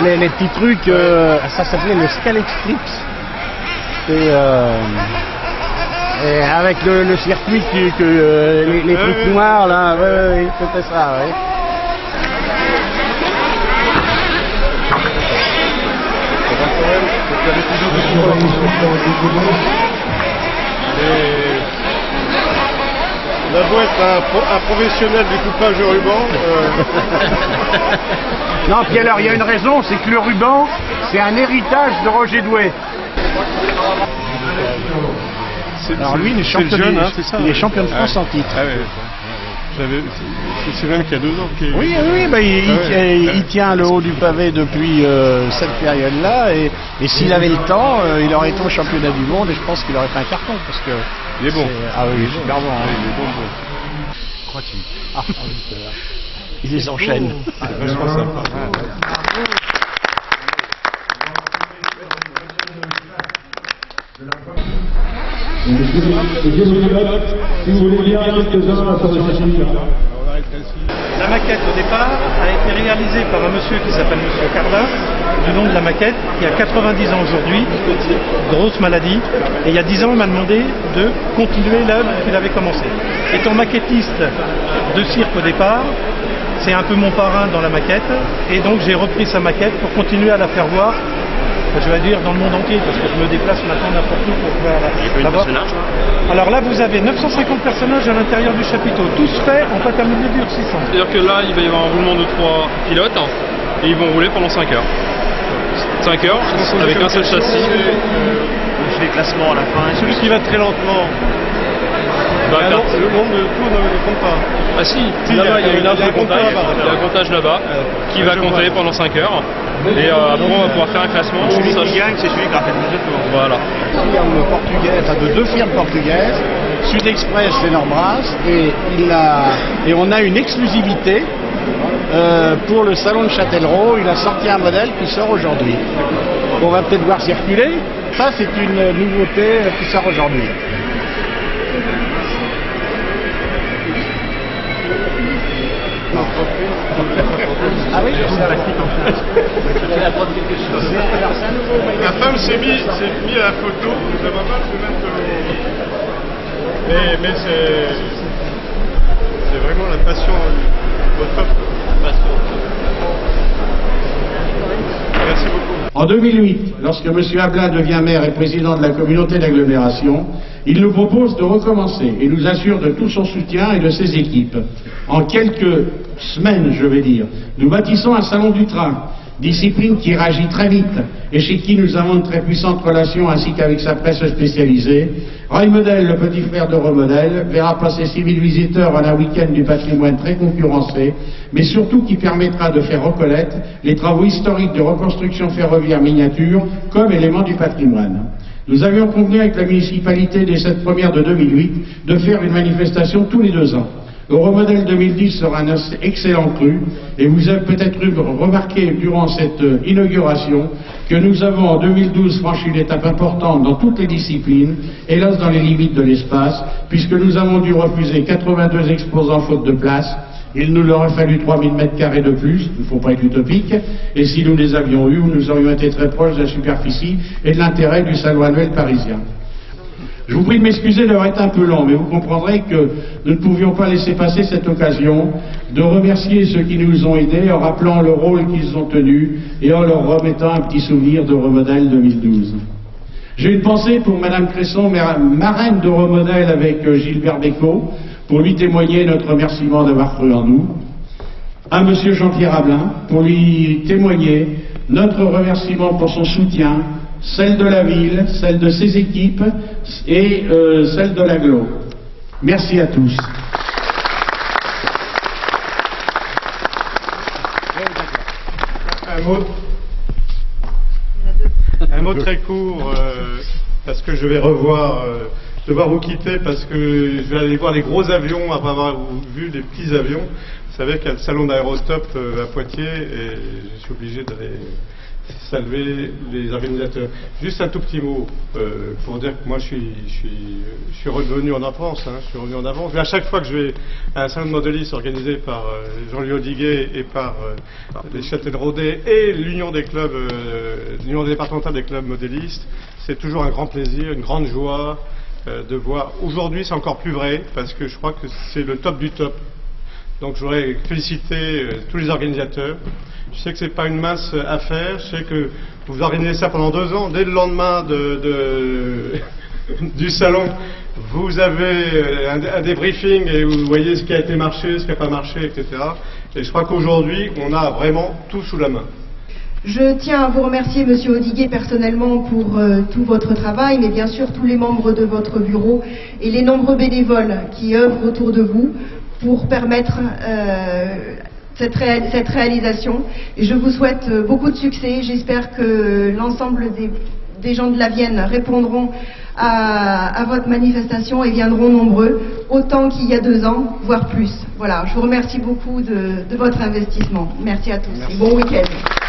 les petits trucs, ça s'appelait le Scalextrix. Et avec le circuit les trucs noirs là, ouais, c'était ça, ouais. La boîte un professionnel du coupage de ruban. Non, puis alors il y a une raison, c'est que le ruban, c'est un héritage de Roger Douai. Alors lui, il est champion, il est champion de France en titre. Ah ouais. C'est même qu'il y a 2 ans. Oui, bah, il tient le haut du pavé depuis cette période-là, et s'il avait le temps, il aurait été au championnat du monde, et je pense qu'il aurait fait un carton, parce que... Il est bon. Ah oui, il est super bon. Hein. Il est bon. Crois-tu? Il les enchaîne. C'est vachement sympa. Si vous voulez bien, quelques-uns sur le site. La maquette au départ a été réalisée par un monsieur qui s'appelle Monsieur Cardin, du nom de la maquette, qui a 90 ans aujourd'hui, grosse maladie, et il y a 10 ans il m'a demandé de continuer l'œuvre qu'il avait commencé. Étant maquettiste de cirque au départ, c'est un peu mon parrain dans la maquette, et donc j'ai repris sa maquette pour continuer à la faire voir, je vais dire dans le monde entier, parce que je me déplace maintenant n'importe où pour pouvoir la voir. Alors là, vous avez 950 personnages à l'intérieur du chapiteau, tous faits en pâte à modeler durcissant. C'est-à-dire que là, il va y avoir un roulement de 3 pilotes, et ils vont rouler pendant 5 heures. 5 heures, avec un seul châssis. Les classements à la fin. Celui qui va très lentement. Le nombre de tours ne compte pas. Ah si, là-bas il y a une arbre de comptage, il y a un comptage là-bas qui va compter pendant 5 heures. Et après on va pouvoir faire un classement. Celui qui gagne, c'est celui qui a fait le plus de tours. Voilà. Firme portugaise, enfin de 2 firmes portugaises, Sud Express et Norbras, et on a une exclusivité pour le salon de Châtellerault. Il a sorti un modèle qui sort aujourd'hui. On va peut-être voir circuler. Ça, c'est une nouveauté qui sort aujourd'hui. Ah oui, c'est plastique en fait. La femme s'est mise à la photo, ça va pas se mettre. Mais c'est vraiment la passion au top. Merci beaucoup. En 2008, lorsque M. Ablin devient maire et président de la communauté d'agglomération, il nous propose de recommencer et nous assure de tout son soutien et de ses équipes. En quelques semaines, je vais dire, nous bâtissons un salon du train, discipline qui réagit très vite et chez qui nous avons une très puissante relation ainsi qu'avec sa presse spécialisée. Roy-Model, le petit frère de Remodel, verra passer 6 000 visiteurs en un week-end du patrimoine très concurrencé, mais surtout qui permettra de faire reconnaître les travaux historiques de reconstruction ferroviaire miniature comme élément du patrimoine. Nous avions convenu avec la municipalité dès cette première de 2008 de faire une manifestation tous les 2 ans. Euromodel 2010 sera un excellent cru et vous avez peut-être remarqué durant cette inauguration que nous avons en 2012 franchi une étape importante dans toutes les disciplines, hélas dans les limites de l'espace, puisque nous avons dû refuser 82 exposants faute de place. Il nous aurait fallu 3000 m² de plus, il ne faut pas être utopique, et si nous les avions eus, nous aurions été très proches de la superficie et de l'intérêt du salon annuel parisien. Je vous prie de m'excuser d'avoir été un peu lent, mais vous comprendrez que nous ne pouvions pas laisser passer cette occasion de remercier ceux qui nous ont aidés en rappelant le rôle qu'ils ont tenu et en leur remettant un petit souvenir d'Euromodel 2012. J'ai une pensée pour Madame Cresson, marraine d'Euromodel avec Gilbert Bécaud, pour lui témoigner notre remerciement d'avoir cru en nous. À Monsieur Jean-Pierre Ablin, pour lui témoigner notre remerciement pour son soutien, celle de la ville, celle de ses équipes et celle de l'agglo. Merci à tous. Un mot très court, parce que je vais devoir vous quitter parce que je vais aller voir les gros avions après avoir vu les petits avions. Vous savez qu'il y a le salon d'aérostop à Poitiers et je suis obligé d'aller saluer les organisateurs. Juste un tout petit mot pour dire que moi je suis revenu en avance, je suis revenu en avance. Mais à chaque fois que je vais à un salon de modélistes organisé par Jean-Louis Audiguet et par les Châtelleraudais et l'Union des clubs, l'Union départementale des clubs modélistes, c'est toujours un grand plaisir, une grande joie de voir. Aujourd'hui c'est encore plus vrai parce que je crois que c'est le top du top. Donc je voudrais féliciter tous les organisateurs. Je sais que c'est pas une mince affaire. Je sais que vous organisez ça pendant 2 ans. Dès le lendemain du salon, vous avez un débriefing et vous voyez ce qui a été marché, ce qui n'a pas marché, etc. Et je crois qu'aujourd'hui, on a vraiment tout sous la main. Je tiens à vous remercier, Monsieur Audiguet, personnellement pour tout votre travail, mais bien sûr tous les membres de votre bureau et les nombreux bénévoles qui œuvrent autour de vous pour permettre cette réalisation. Et je vous souhaite beaucoup de succès. J'espère que l'ensemble des gens de la Vienne répondront à votre manifestation et viendront nombreux, autant qu'il y a 2 ans, voire plus. Voilà, je vous remercie beaucoup de votre investissement. Merci à tous et bon week-end.